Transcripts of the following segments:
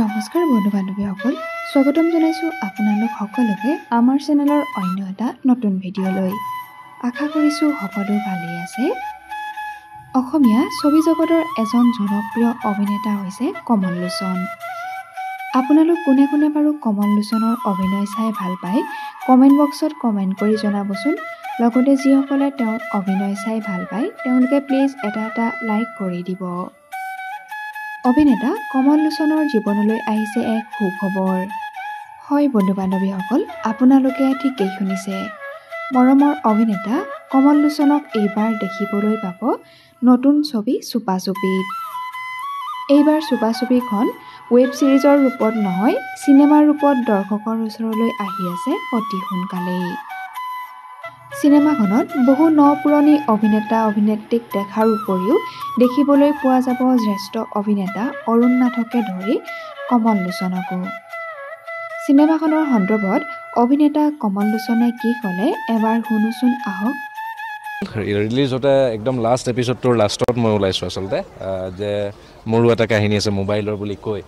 নমস্কাৰ বন্ধু বান্ধৱীসকল, স্বাগতম জনাইছোঁ আপোনালোক সকলোকে আমাৰ চেনেলৰ অন্য এটা নতুন ভিডিঅ'লৈ। আশা কৰিছোঁ সকলো ভালেই আছে। অসমীয়া ছবি জগতৰ এজন জনপ্ৰিয় অভিনেতা হৈছে কমল লোচন। আপোনালোক কোনে কোনে বাৰু কমল লোচনৰ অভিনয় চাই ভাল পায় কমেণ্ট বক্সত কমেণ্ট কৰি জনাবচোন। লগতে যিসকলে তেওঁৰ অভিনয় চাই ভাল পায় তেওঁলোকে প্লিজ এটা লাইক কৰি দিব। অভিনেতা কমল লোচনৰ জীৱনলৈ আহিছে এক সুখবৰ। হয় বন্ধু বান্ধৱীসকল, আপোনালোকে ঠিকেই শুনিছে। মৰমৰ অভিনেতা কমল লোচনক এইবাৰ দেখিবলৈ পাব নতুন ছবি চুপা চুপিত। এইবাৰ চুপা চুপিখন ৱেব ছিৰিজৰ ৰূপত নহয়, চিনেমাৰ ৰূপত দৰ্শকৰ ওচৰলৈ আহি আছে অতি সোনকালেই। চিনেমাখনত বহু ন-পুৰণি অভিনেতা অভিনেত্ৰীক দেখাৰ উপৰিও দেখিবলৈ পোৱা যাব জ্যেষ্ঠ অভিনেতা অৰুণ নাথকে ধৰি কমল লোচনকো। চিনেমাখনৰ সন্দৰ্ভত অভিনেতা কমল লোচনে কি ক'লে এবাৰ শুনোচোন আহক। ৰিলিজ হতে একদম লাষ্ট এপিছডটোৰ লাষ্টত মই ওলাইছোঁ আচলতে, যে মোৰো এটা কাহিনী আছে মোবাইলৰ বুলি কৈ।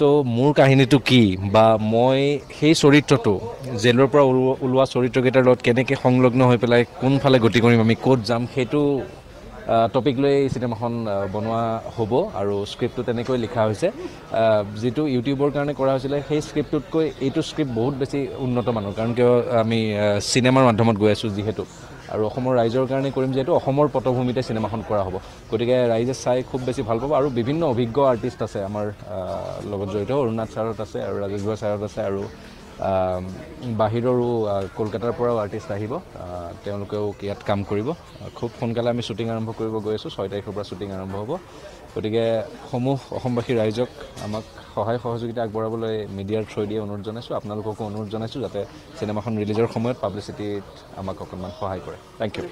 তো মোৰ কাহিনীটো কি, বা মই সেই চৰিত্ৰটো জেলৰ পৰা ওলোৱা চৰিত্ৰকেইটাৰ লগত কেনেকৈ সংলগ্ন হৈ পেলাই কোনফালে গতি কৰিম, আমি ক'ত যাম, সেইটো টপিক লৈ এই চিনেমাখন বনোৱা হ'ব। আৰু স্ক্ৰিপ্টটো তেনেকৈ লিখা হৈছে। যিটো ইউটিউবৰ কাৰণে কৰা হৈছিলে সেই স্ক্ৰিপ্টটোতকৈ এইটো স্ক্ৰিপ্ট বহুত বেছি উন্নত মানৰ, কাৰণ কিয় আমি চিনেমাৰ মাধ্যমত গৈ আছোঁ যিহেতু, আৰু অসমৰ ৰাইজৰ কাৰণে কৰিম যিহেতু অসমৰ পটভূমিতে চিনেমাখন কৰা হ'ব। গতিকে ৰাইজে চাই খুব বেছি ভাল পাব। আৰু বিভিন্ন অভিজ্ঞ আৰ্টিষ্ট আছে আমাৰ লগত জড়িত। অৰুণনাথ ছাৰত আছে আৰু ৰাজেশ বৰুৱা ছাৰত আছে, আৰু বাহিৰৰো কলকাতাৰ পৰাও আৰ্টিষ্ট আহিব, তেওঁলোকেও ইয়াত কাম কৰিব। খুব সোনকালে আমি শ্বুটিং আৰম্ভ কৰিব গৈ আছোঁ। 6 তাৰিখৰ পৰা শ্বুটিং আৰম্ভ হ'ব। গতিকে অসমবাসী ৰাইজক আমাক সহায় সহযোগিতা আগবঢ়াবলৈ মিডিয়াৰ থ্ৰুদিয়ে অনুৰোধ জনাইছোঁ। আপোনালোককো অনুৰোধ জনাইছোঁ যাতে চিনেমাখন ৰিলিজৰ সময়ত পাব্লিচিটিত আমাক অকণমান সহায় কৰে। Thank U.